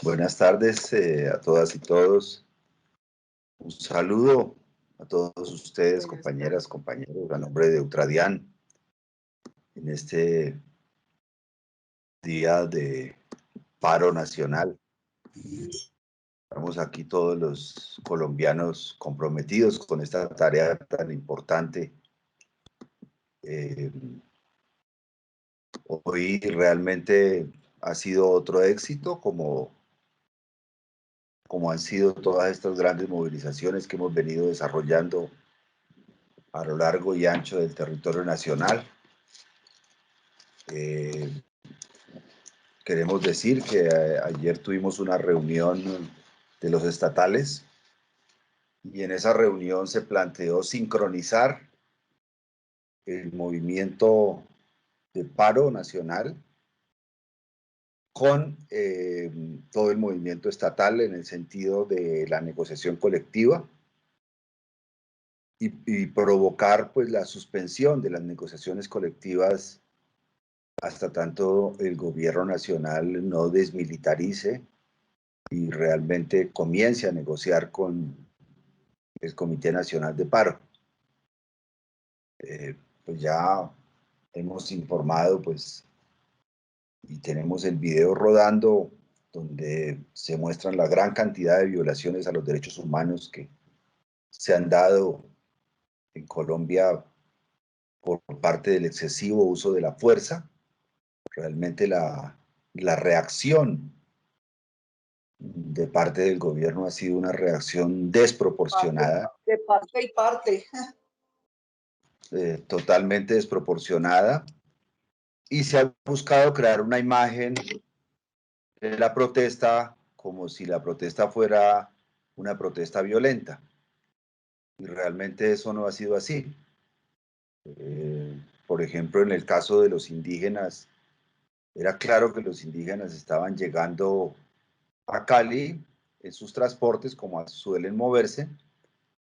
Buenas tardes a todas y todos. Un saludo a todos ustedes, Buenas tardes. compañeras, compañeros, a nombre de Ultradian, en este día de paro nacional. Estamos aquí todos los colombianos comprometidos con esta tarea tan importante. Eh, Hoy realmente ha sido otro éxito, como han sido todas estas grandes movilizaciones que hemos venido desarrollando a lo largo y ancho del territorio nacional. Queremos decir que ayer tuvimos una reunión de los estatales y en esa reunión se planteó sincronizar el movimiento de paro nacional con todo el movimiento estatal en el sentido de la negociación colectiva y provocar pues la suspensión de las negociaciones colectivas hasta tanto el gobierno nacional no desmilitarice y realmente comience a negociar con el Comité Nacional de Paro. Pues ya hemos informado pues y tenemos el video rodando donde se muestran la gran cantidad de violaciones a los derechos humanos que se han dado en Colombia por parte del excesivo uso de la fuerza. Realmente la reacción de parte del gobierno ha sido una reacción desproporcionada, De parte y parte. totalmente desproporcionada, y se ha buscado crear una imagen de la protesta como si la protesta fuera una protesta violenta. Y realmente eso no ha sido así. Por ejemplo, en el caso de los indígenas, era claro que los indígenas estaban llegando a Cali en sus transportes, como suelen moverse,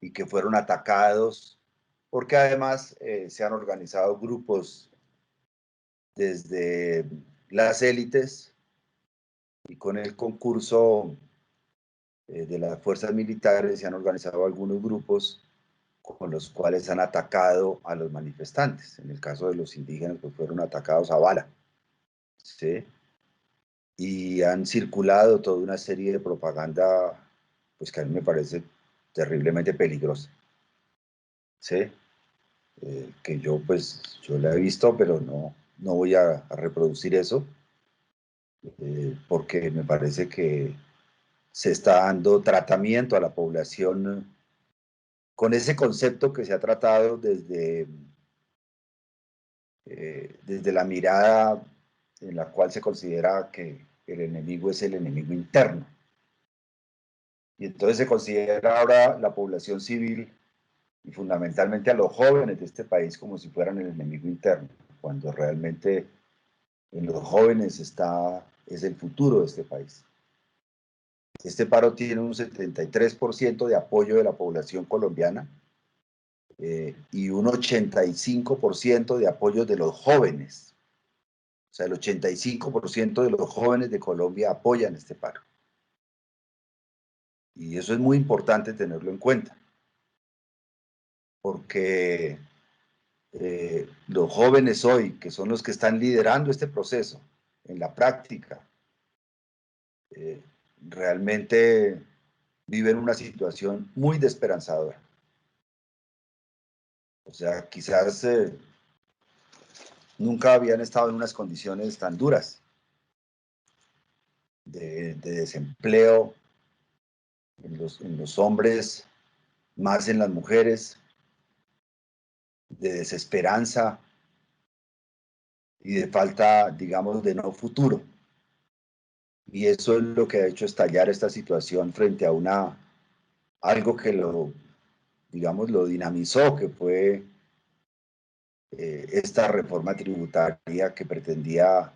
y que fueron atacados, porque además se han organizado grupos desde las élites y con el concurso de las fuerzas militares se han organizado algunos grupos con los cuales han atacado a los manifestantes. En el caso de los indígenas, pues fueron atacados a bala, ¿sí? Y han circulado toda una serie de propaganda, pues que a mí me parece terriblemente peligrosa, ¿sí? Que yo la he visto, pero no voy a reproducir eso, porque me parece que se está dando tratamiento a la población con ese concepto que se ha tratado desde la mirada en la cual se considera que el enemigo es el enemigo interno. Y entonces se considera ahora la población civil y fundamentalmente a los jóvenes de este país como si fueran el enemigo interno, cuando realmente en los jóvenes es el futuro de este país. Este paro tiene un 73% de apoyo de la población colombiana y un 85% de apoyo de los jóvenes. O sea, el 85% de los jóvenes de Colombia apoyan este paro. Y eso es muy importante tenerlo en cuenta, porque los jóvenes hoy, que son los que están liderando este proceso en la práctica, eh, realmente viven una situación muy desesperanzadora. O sea, quizás nunca habían estado en unas condiciones tan duras de desempleo en los hombres, más en las mujeres, de desesperanza y de falta, digamos, de no futuro. Y eso es lo que ha hecho estallar esta situación frente a algo que digamos, lo dinamizó, que fue esta reforma tributaria que pretendía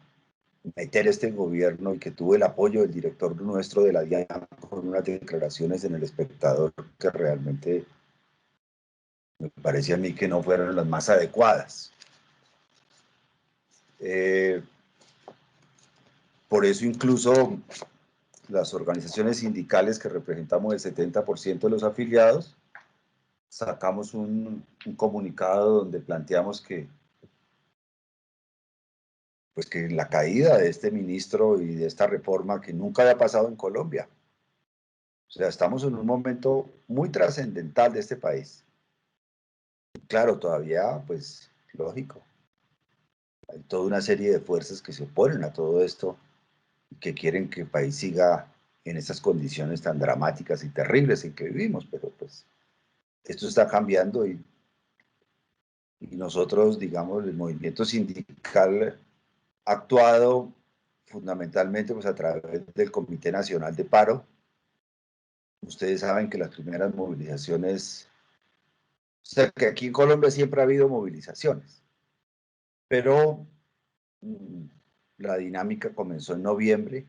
meter este gobierno y que tuvo el apoyo del director nuestro de la DIAN con unas declaraciones en El Espectador que realmente me parecía a mí que no fueron las más adecuadas. Por eso incluso las organizaciones sindicales que representamos el 70% de los afiliados, sacamos un comunicado donde planteamos que, pues que la caída de este ministro y de esta reforma que nunca había pasado en Colombia. O sea, estamos en un momento muy trascendental de este país. Claro, todavía, pues, lógico, hay toda una serie de fuerzas que se oponen a todo esto y que quieren que el país siga en esas condiciones tan dramáticas y terribles en que vivimos, pero pues esto está cambiando y nosotros, digamos, el movimiento sindical ha actuado fundamentalmente pues, a través del Comité Nacional de Paro. Ustedes saben que las primeras movilizaciones, o sea, que aquí en Colombia siempre ha habido movilizaciones, pero la dinámica comenzó en noviembre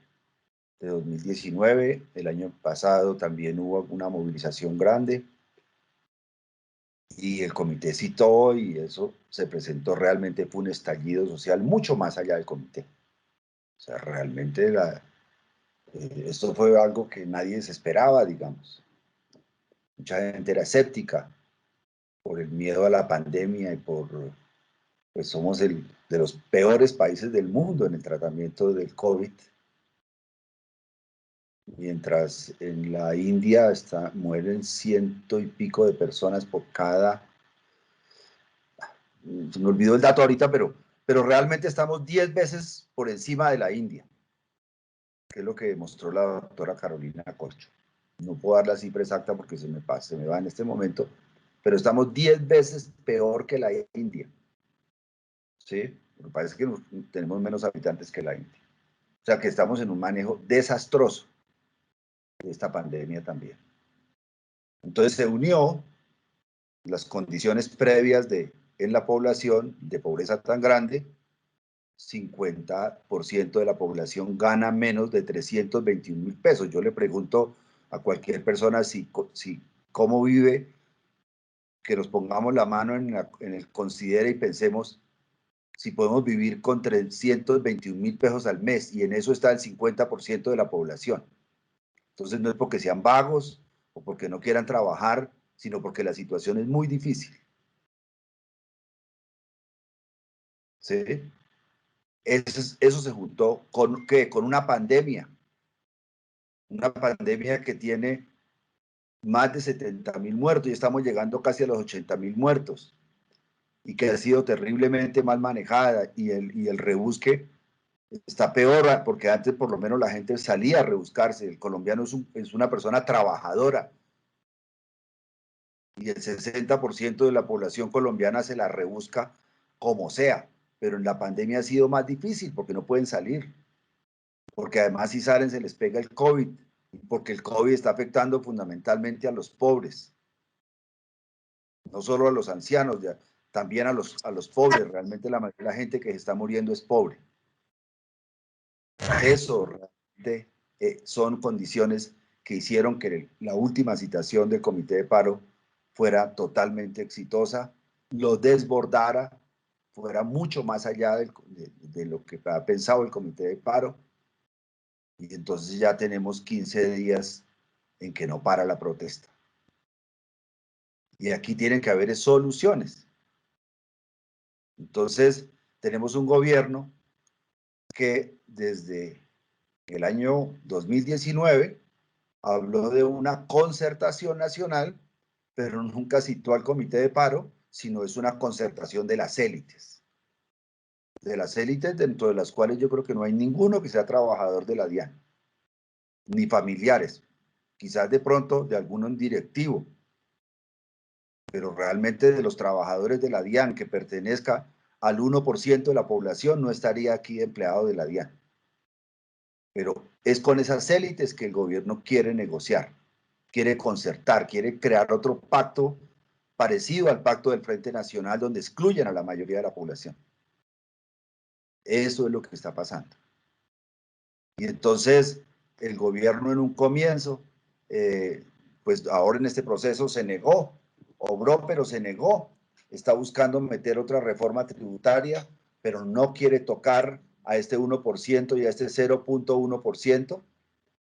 de 2019, el año pasado también hubo una movilización grande y el comité citó y eso se presentó realmente, fue un estallido social mucho más allá del comité. O sea, realmente esto fue algo que nadie se esperaba, digamos. Mucha gente era escéptica por el miedo a la pandemia y pues somos de los peores países del mundo en el tratamiento del COVID. Mientras en la India mueren 100 y pico de personas por cada, se me olvidó el dato ahorita, pero realmente estamos 10 veces por encima de la India, que es lo que demostró la doctora Carolina Corcho. No puedo dar la cifra exacta porque se me va en este momento, pero estamos 10 veces peor que la India. ¿Sí? Me parece que tenemos menos habitantes que la India. O sea que estamos en un manejo desastroso de esta pandemia también. Entonces se unió las condiciones previas en la población de pobreza tan grande, 50% de la población gana menos de 321.000 pesos. Yo le pregunto a cualquier persona cómo vive, que nos pongamos la mano en el considere y pensemos si podemos vivir con 321.000 pesos al mes y en eso está el 50% de la población. Entonces no es porque sean vagos o porque no quieran trabajar, sino porque la situación es muy difícil. ¿Sí? Eso se juntó con una pandemia que tiene más de 70.000 muertos y estamos llegando casi a los 80.000 muertos y que ha sido terriblemente mal manejada y el rebusque está peor porque antes por lo menos la gente salía a rebuscarse. El colombiano es una persona trabajadora y el 60% de la población colombiana se la rebusca como sea, pero en la pandemia ha sido más difícil porque no pueden salir, porque además si salen se les pega el COVID, porque el COVID está afectando fundamentalmente a los pobres, no solo a los ancianos, también a los pobres. Realmente la mayoría de la gente que se está muriendo es pobre. Eso realmente son condiciones que hicieron que la última citación del Comité de Paro fuera totalmente exitosa, lo desbordara, fuera mucho más allá de lo que ha pensado el Comité de Paro, y entonces ya tenemos 15 días en que no para la protesta. Y aquí tienen que haber soluciones. Entonces, tenemos un gobierno que desde el año 2019 habló de una concertación nacional, pero nunca citó al comité de paro, sino es una concertación de las élites. De las élites dentro de las cuales yo creo que no hay ninguno que sea trabajador de la DIAN, ni familiares, quizás de pronto de alguno en directivo, pero realmente de los trabajadores de la DIAN que pertenezca al 1% de la población no estaría aquí empleado de la DIAN. Pero es con esas élites que el gobierno quiere negociar, quiere concertar, quiere crear otro pacto parecido al pacto del Frente Nacional donde excluyen a la mayoría de la población. Eso es lo que está pasando. Y entonces el gobierno en un comienzo, pues ahora en este proceso se negó, obró pero se negó, está buscando meter otra reforma tributaria, pero no quiere tocar a este 1% y a este 0.1%,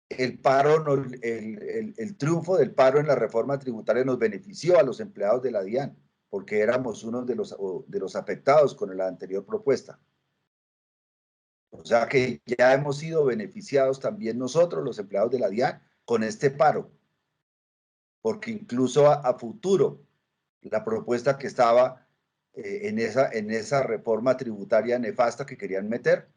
el paro, el triunfo del paro en la reforma tributaria nos benefició a los empleados de la DIAN, porque éramos uno de los afectados con la anterior propuesta. O sea que ya hemos sido beneficiados también nosotros, los empleados de la DIAN, con este paro, porque incluso a futuro, la propuesta que estaba en esa reforma tributaria nefasta que querían meter,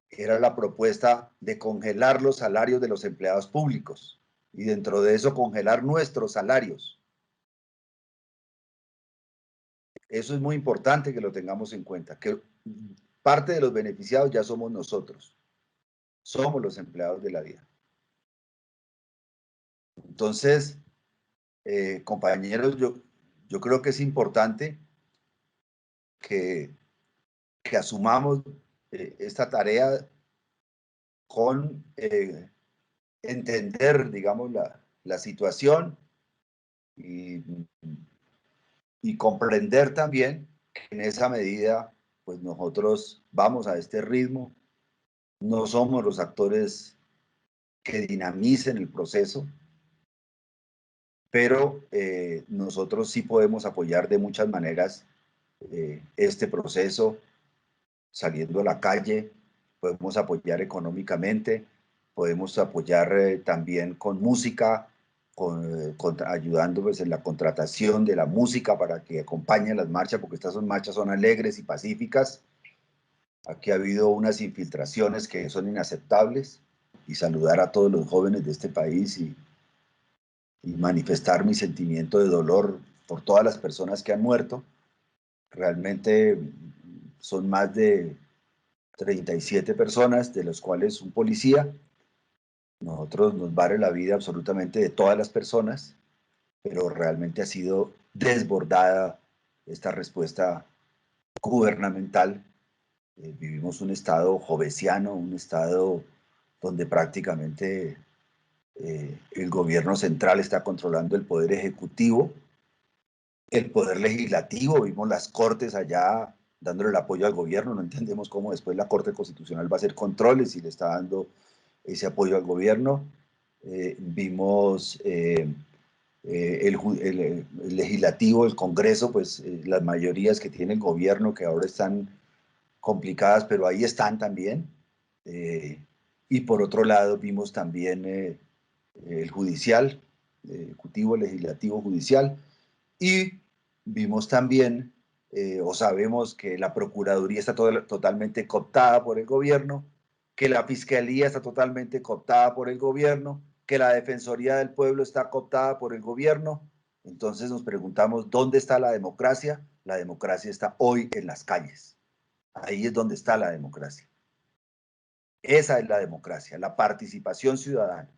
era la propuesta de congelar los salarios de los empleados públicos y dentro de eso congelar nuestros salarios. Eso es muy importante que lo tengamos en cuenta, que parte de los beneficiados ya somos nosotros, somos los empleados de la DIAN. Entonces, compañeros, yo creo que es importante que asumamos esta tarea con entender, digamos, la situación y, y comprender también que en esa medida, pues nosotros vamos a este ritmo, no somos los actores que dinamicen el proceso, pero nosotros sí podemos apoyar de muchas maneras este proceso, saliendo a la calle, podemos apoyar económicamente, podemos apoyar también con música, ayudando pues, en la contratación de la música para que acompañe las marchas, porque estas marchas son alegres y pacíficas. Aquí ha habido unas infiltraciones que son inaceptables y saludar a todos los jóvenes de este país y manifestar mi sentimiento de dolor por todas las personas que han muerto. Realmente son más de 37 personas, de los cuales un policía. Nosotros nos vale la vida absolutamente de todas las personas, pero realmente ha sido desbordada esta respuesta gubernamental. Vivimos un estado jovesiano, un estado donde prácticamente el gobierno central está controlando el poder ejecutivo, el poder legislativo, vimos las cortes allá dándole el apoyo al gobierno, no entendemos cómo después la Corte Constitucional va a hacer controles y le está dando ese apoyo al gobierno. Vimos el legislativo, el Congreso, pues las mayorías que tiene el gobierno que ahora están complicadas, pero ahí están también. Y por otro lado vimos también el judicial, ejecutivo, legislativo, judicial, y vimos también, o sabemos que la Procuraduría está totalmente cooptada por el gobierno, que la Fiscalía está totalmente cooptada por el gobierno, que la Defensoría del Pueblo está cooptada por el gobierno. Entonces nos preguntamos, ¿dónde está la democracia? La democracia está hoy en las calles. Ahí es donde está la democracia. Esa es la democracia, la participación ciudadana.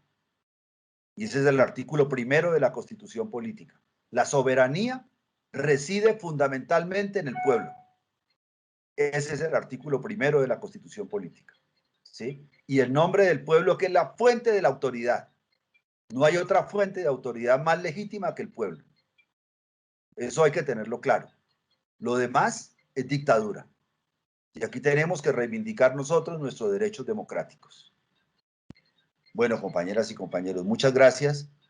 Y ese es el artículo primero de la Constitución Política. La soberanía reside fundamentalmente en el pueblo. Ese es el artículo primero de la Constitución Política. ¿Sí? Y el nombre del pueblo, que es la fuente de la autoridad. No hay otra fuente de autoridad más legítima que el pueblo. Eso hay que tenerlo claro. Lo demás es dictadura. Y aquí tenemos que reivindicar nosotros nuestros derechos democráticos. Bueno, compañeras y compañeros, muchas gracias.